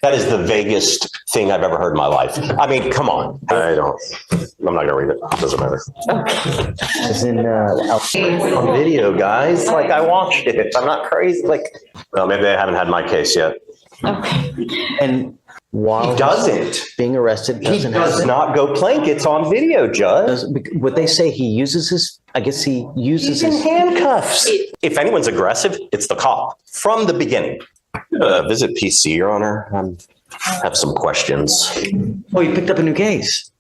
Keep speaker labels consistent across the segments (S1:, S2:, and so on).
S1: That is the vaguest thing I've ever heard in my life. I mean, come on. I'm not going to read it. It doesn't matter.
S2: It's in on video, guys. Like, I watched it. I'm not crazy. Like,
S1: Well, maybe they haven't had my case yet.
S3: Okay.
S2: and while
S1: He doesn't.
S2: being arrested,
S1: He
S2: doesn't
S1: does
S2: happen.
S1: not go plank. It's on video, Judge.
S2: What they say, he uses his. I guess he uses
S1: He's in
S2: his.
S1: handcuffs. If anyone's aggressive, it's the cop from the beginning. Visit PC, Your Honor. I have some questions.
S2: Oh, you picked up a new case.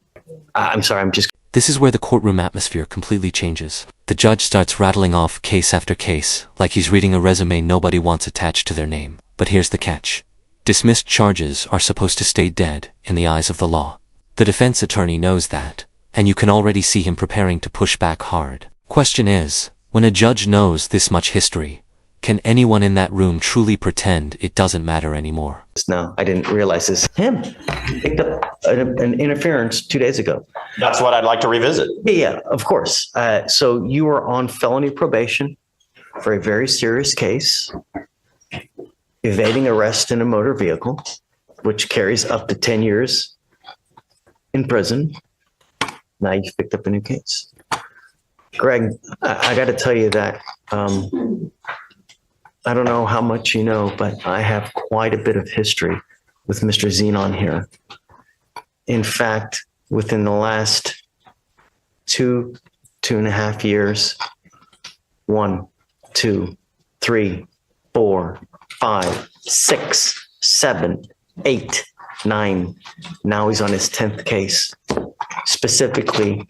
S2: I'm sorry. I'm just.
S4: This is where the courtroom atmosphere completely changes. The judge starts rattling off case after case, like he's reading a resume nobody wants attached to their name. But here's the catch. Dismissed charges are supposed to stay dead in the eyes of the law. The defense attorney knows that, and you can already see him preparing to push back hard. Question is, when a judge knows this much history, can anyone in that room truly pretend it doesn't matter anymore?
S2: No, I didn't realize this. Him picked up an interference 2 days ago.
S1: That's what I'd like to revisit.
S2: Yeah, of course. So you were on felony probation for a very serious case, evading arrest in a motor vehicle, which carries up to 10 years in prison. Now you've picked up a new case. Greg, I got to tell you that I don't know how much you know, but I have quite a bit of history with Mr. Zenon here. In fact, within the last 2.5 years, 1, 2, 3, 4, 5, 6, 7, 8, 9. Now he's on his 10th case, specifically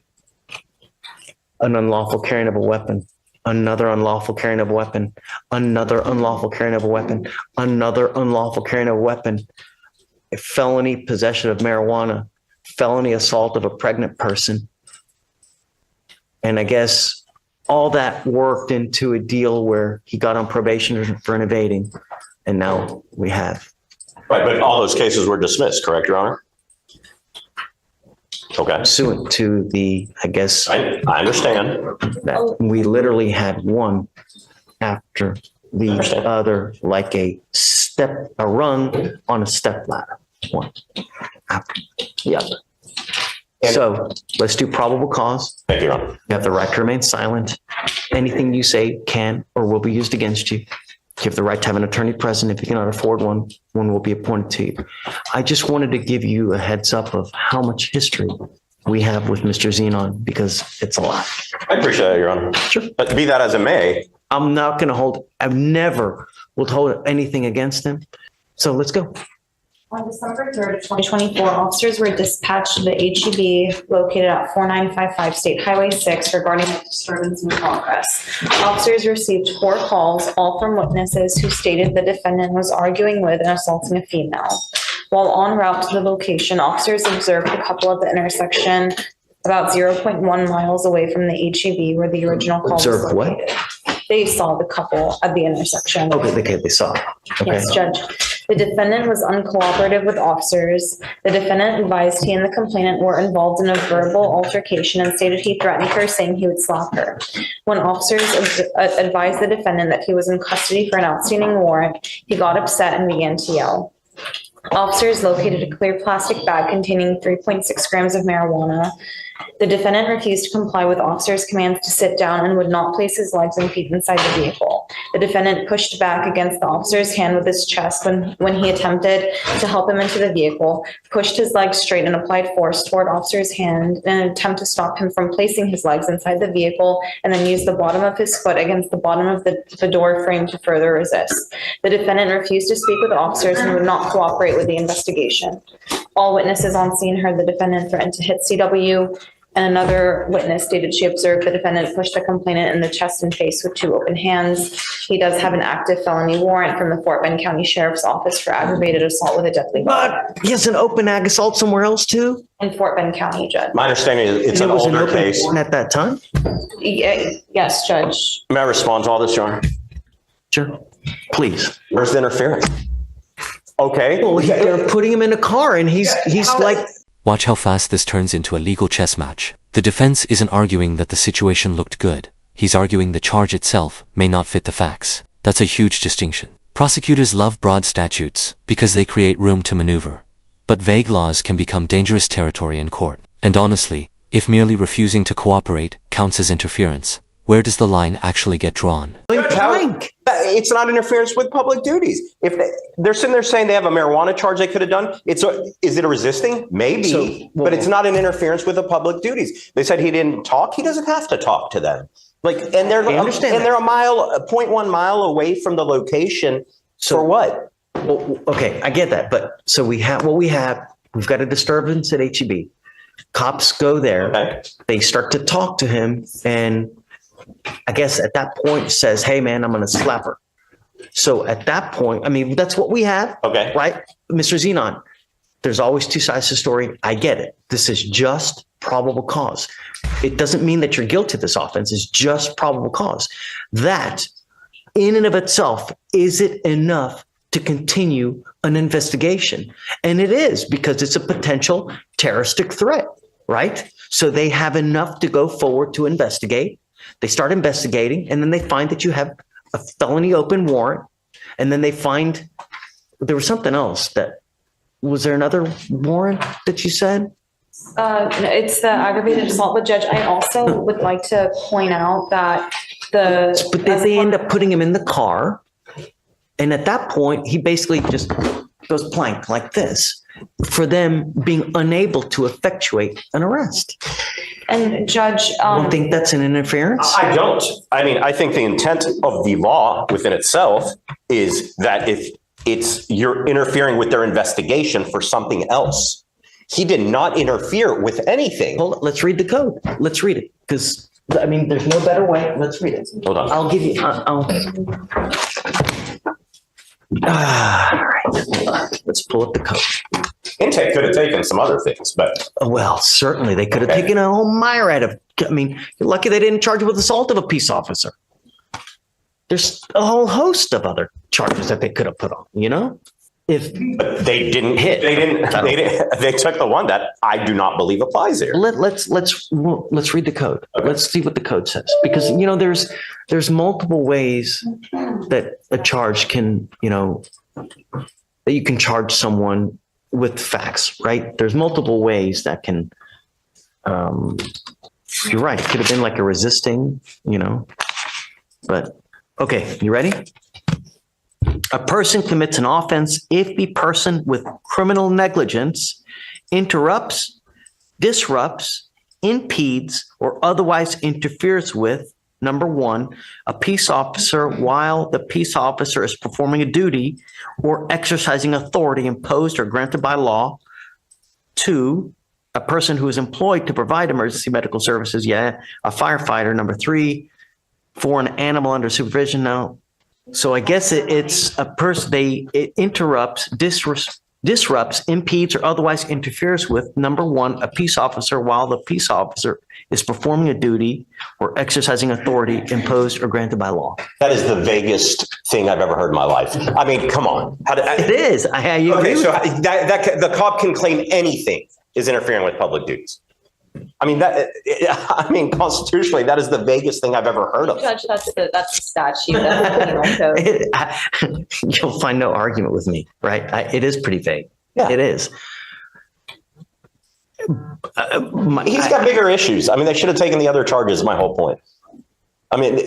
S2: an unlawful carrying of a weapon, another unlawful carrying of a weapon, another unlawful carrying of a weapon, another unlawful carrying of a weapon, a felony possession of marijuana, felony assault of a pregnant person. And I guess all that worked into a deal where he got on probation for an evading. And now we have.
S1: Right, but all those cases were dismissed, correct, Your Honor? Okay.
S2: Pursuant to the, I guess,
S1: I understand.
S2: that we literally had one after the
S1: Understand.
S2: other, like a rung on a step ladder. One after the other. So let's do probable cause.
S1: Thank you, Your Honor.
S2: You have the right to remain silent. Anything you say can or will be used against you. You have the right to have an attorney present. If you cannot afford one, one will be appointed to you. I just wanted to give you a heads up of how much history we have with Mr. Zenon, because it's a lot.
S1: I appreciate it, Your Honor.
S2: Sure.
S1: But be that as it may,
S2: I'm not going to hold, I've never will hold anything against him. So let's go.
S3: On December 3rd of 2024, officers were dispatched to the HEB located at 4955 State Highway 6 regarding a disturbance in progress. Officers received 4 calls, all from witnesses who stated the defendant was arguing with and assaulting a female. While en route to the location, officers observed the couple at the intersection about 0.1 miles away from the HEB where the original call was
S2: Observed what?
S3: located. They saw the couple at the intersection.
S2: Okay, they saw. Okay.
S3: Yes, Judge. The defendant was uncooperative with officers. The defendant advised he and the complainant were involved in a verbal altercation and stated he threatened her, saying he would slap her. When officers advised the defendant that he was in custody for an outstanding warrant, he got upset and began to yell. Officers located a clear plastic bag containing 3.6 grams of marijuana. The defendant refused to comply with officers' commands to sit down and would not place his legs and feet inside the vehicle. The defendant pushed back against the officer's hand with his chest when he attempted to help him into the vehicle, pushed his legs straight and applied force toward officer's hand in an attempt to stop him from placing his legs inside the vehicle, and then used the bottom of his foot against the bottom of the door frame to further resist. The defendant refused to speak with officers and would not cooperate with the investigation. All witnesses on scene heard the defendant threaten to hit CW, and another witness stated she observed the defendant push the complainant in the chest and face with 2 open hands. He does have an active felony warrant from the Fort Bend County Sheriff's Office for aggravated assault with a deadly weapon.
S2: But he has an open ag assault somewhere else too?
S3: In Fort Bend County, Judge.
S1: my understanding is it's
S2: And
S1: an
S2: it was
S1: older
S2: open
S1: case.
S2: warrant at that time?
S3: Yes, Judge.
S1: May I respond to all this, Your Honor?
S2: Sure. Please.
S1: Where's the interference? Okay.
S2: Well, they're putting him in a car and he's like,
S4: Watch how fast this turns into a legal chess match. The defense isn't arguing that the situation looked good. He's arguing the charge itself may not fit the facts. That's a huge distinction. Prosecutors love broad statutes because they create room to maneuver. But vague laws can become dangerous territory in court. And honestly, if merely refusing to cooperate counts as interference, where does the line actually get drawn?
S1: It's not interference with public duties. If they're sitting there saying they have a marijuana charge they could have done, is it a resisting? Maybe, but it's not an interference with the public duties. They said he didn't talk. He doesn't have to talk to them. And they're a 0.1 mile away from the location. So for what?
S2: Well, okay, I get that. But so we have what we have. We've got a disturbance at HEB. Cops go there. Okay. They start to talk to him. And I guess at that point says, hey, man, I'm going to slap her. So at that point, I mean, that's what we have. Okay. Right? Mr. Zenon, there's always two sides to the story. I get it. This is just probable cause. It doesn't mean that you're guilty of this offense. It's just probable cause. That in and of itself, is it enough to continue an investigation? And it is, because it's a potential terroristic threat, right? So they have enough to go forward to investigate. They start investigating, and then they find that you have a felony open warrant. And then they find there was something else was there another warrant that you said?
S3: No, it's the aggravated assault. But Judge, I also would like to point out that but they end up putting
S2: him in the car. And at that point, he basically just goes plank like this for them being unable to effectuate an arrest.
S3: And Judge,
S2: you don't think that's an interference?
S1: I don't. I mean, I think the intent of the law within itself is that if you're interfering with their investigation for something else. He did not interfere with anything.
S2: Hold on, let's read the code. Let's read it, because I mean, there's no better way. Let's read it.
S1: Hold on.
S2: I'll give you. All right. Let's pull up the code.
S1: Intake could have taken some other things, but
S2: well, certainly they could have taken a whole myriad of. I mean, you're lucky they didn't charge you with assault of a peace officer. There's a whole host of other charges that they could have put on. You know, if
S1: they didn't hit, they took the one that I do not believe applies here.
S2: Let's read the code. Okay. Let's see what the code says, because you know there's multiple ways that a charge can, you know, that you can charge someone with facts, right? There's multiple ways that can. You're right. It could have been like a resisting, you know, but okay. You ready? A person commits an offense if the person with criminal negligence interrupts, disrupts, impedes, or otherwise interferes with, number one, a peace officer while the peace officer is performing a duty or exercising authority imposed or granted by law. Two, a person who is employed to provide emergency medical services, a firefighter. Number three, for an animal under supervision. Now, so I guess it's a person, it interrupts, disrupts, impedes, or otherwise interferes with, number one, a peace officer while the peace officer is performing a duty or exercising authority imposed or granted by law.
S1: That is the vaguest thing I've ever heard in my life. I mean, come on.
S2: It is.
S1: Okay, so the cop can claim anything is interfering with public duties. I mean, constitutionally, that is the vaguest thing I've ever heard of.
S3: Judge, that's the statute. That's
S2: You'll find no argument with me, right? It is pretty vague. Yeah. It is.
S1: He's got bigger issues. I mean, they should have taken the other charges. My whole point. I mean,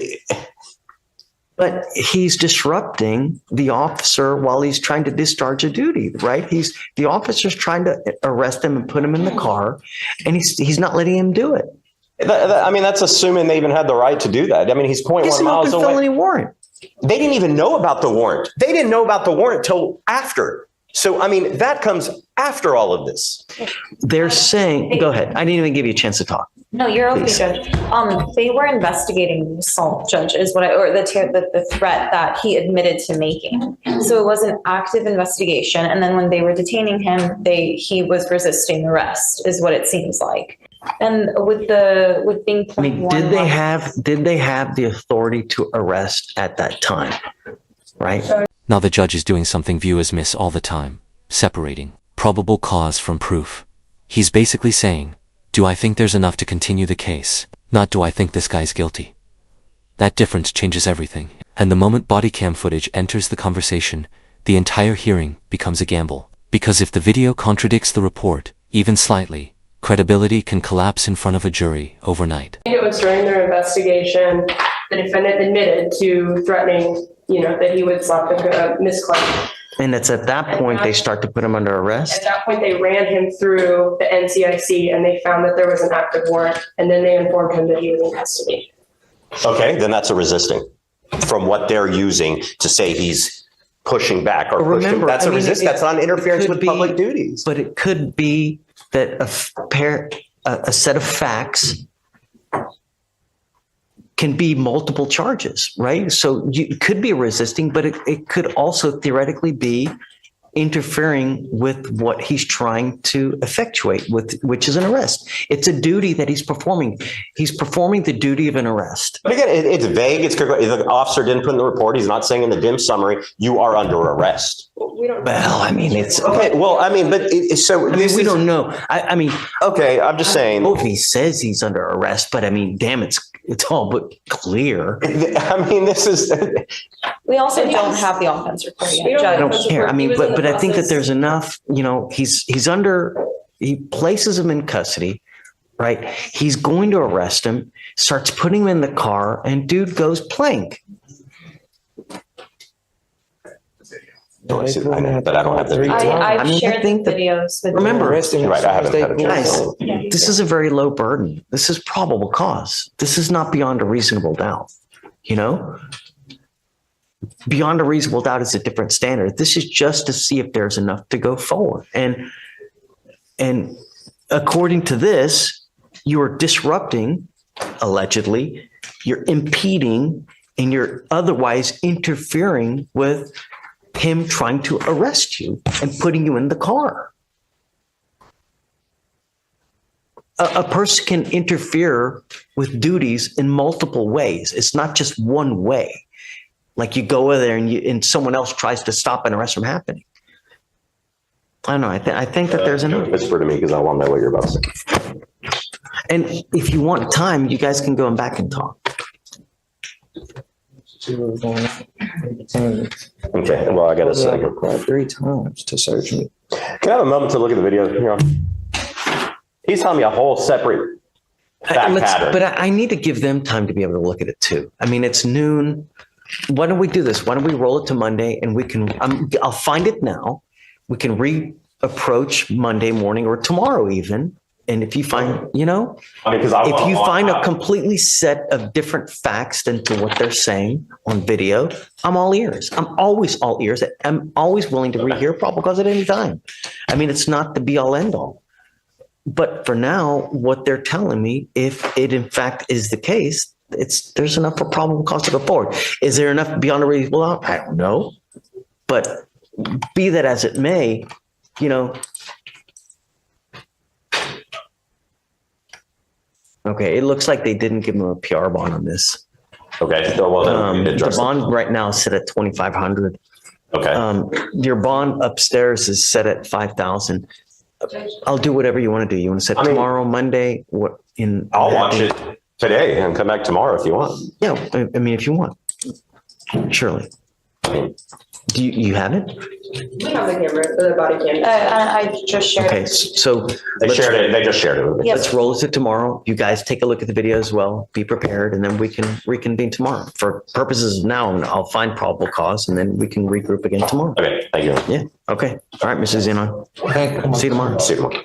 S2: but he's disrupting the officer while he's trying to discharge a duty, right? The officer's trying to arrest him and put him in the car, and he's not letting him do it.
S1: I mean, that's assuming they even had the right to do that. I mean, he's 0.1 miles away.
S2: Felony warrant.
S1: They didn't even know about the warrant. They didn't know about the warrant till after. So, I mean, that comes after all of this.
S2: They're saying, go ahead. I didn't even give you a chance to talk.
S3: No, you're okay, Judge. They were investigating the assault, Judge, or the threat that he admitted to making. So it was an active investigation. And then when they were detaining him, he was resisting arrest, is what it seems like. And with being 0.1,
S2: I mean, did they have the authority to arrest at that time? Right?
S4: Now the judge is doing something viewers miss all the time, separating probable cause from proof. He's basically saying, do I think there's enough to continue the case? Not do I think this guy's guilty? That difference changes everything. And the moment body cam footage enters the conversation, the entire hearing becomes a gamble. Because if the video contradicts the report, even slightly, credibility can collapse in front of a jury overnight.
S5: I think it was during their investigation, the defendant admitted to threatening, that he would slap Miss Clark.
S2: And it's at that point they start to put him under
S5: At
S2: arrest.
S5: that point, they ran him through the NCIC and they found that there was an active warrant, and then they informed him that he was in custody.
S1: Okay, then that's a resisting from what they're using to say he's pushing back or pushing.
S2: Remember,
S1: That's
S2: I
S1: a
S2: mean,
S1: resist. That's not interference
S2: could
S1: with
S2: be-
S1: public duties.
S2: But it could be that a set of facts can be multiple charges, right? So it could be resisting, but it could also theoretically be interfering with what he's trying to effectuate, which is an arrest. It's a duty that he's performing. He's performing the duty of an arrest.
S1: But again, it's vague. If the officer didn't put in the report, he's not saying in the dim summary, you are under arrest.
S5: We don't.
S2: Well, I mean, it's
S1: Okay, well, I mean, but so
S2: we don't know. I mean,
S1: okay, I'm just saying.
S2: if he says he's under arrest, but I mean, damn, it's all but clear.
S1: I mean, this is.
S3: We also don't have the offense report
S5: We
S3: yet.
S5: don't
S3: Judge.
S2: I don't
S5: Judge,
S2: care. I
S5: he
S2: mean,
S5: was in
S2: but
S5: the
S2: I think that
S5: process.
S2: there's enough, he places him in custody, right? He's going to arrest him, starts putting him in the car, and dude goes plank.
S1: I know, but I don't have the video.
S3: I've
S2: I mean, I
S3: shared the
S2: think that-
S3: videos with.
S2: Remember,
S1: You're right, I haven't had a chance.
S2: guys, this is a very low burden. This is probable cause. This is not beyond a reasonable doubt, Beyond a reasonable doubt is a different standard. This is just to see if there's enough to go forward. And according to this, you are disrupting, allegedly, you're impeding, and you're otherwise interfering with him trying to arrest you and putting you in the car. A person can interfere with duties in multiple ways. It's not just one way. Like you go over there and someone else tries to stop an arrest from happening. I don't know. I think that there's enough.
S1: Whisper to me because I want to know what you're about to say.
S2: And if you want time, you guys can go back and talk.
S1: Okay, well, I got to say.
S6: 3 times to search me.
S1: Can I have a moment to look at the video? He's telling me a whole separate fact pattern.
S2: But I need to give them time to be able to look at it too. I mean, it's noon. Why don't we do this? Why don't we roll it to Monday and we can, I'll find it now. We can reapproach Monday morning or tomorrow even. And if you find,
S1: I mean, because
S2: if you find a completely set of different facts than to what they're saying on video, I'm all ears. I'm always all ears. I'm always willing to rehear probable cause at any time. I mean, it's not the be all end all. But for now, what they're telling me, if it in fact is the case, there's enough for probable cause to go forward. Is there enough beyond a reasonable doubt? I don't know. But be that as it may, okay, it looks like they didn't give him a PR bond on this.
S1: Okay, so well, then we
S2: The
S1: address it.
S2: bond right now is set at $2,500.
S1: Okay,
S2: Your bond upstairs is set at $5,000. I'll do whatever you want to do. You want to set tomorrow, Monday? What in?
S1: I'll watch it today and come back tomorrow if you want.
S2: Yeah, I mean, if you want, surely. Do you have it?
S5: We have the camera, the body cam.
S3: I just shared.
S2: Okay, so
S1: They shared it. They just shared it with me.
S3: Yes.
S2: let's roll it to tomorrow. You guys take a look at the video as well. Be prepared, and then we can reconvene tomorrow. For purposes of now, I'll find probable cause, and then we can regroup again tomorrow.
S1: Okay, thank you.
S2: Yeah. Okay. All right, Mrs. Zenon.
S6: Okay, come on.
S2: See you tomorrow.
S1: See you tomorrow.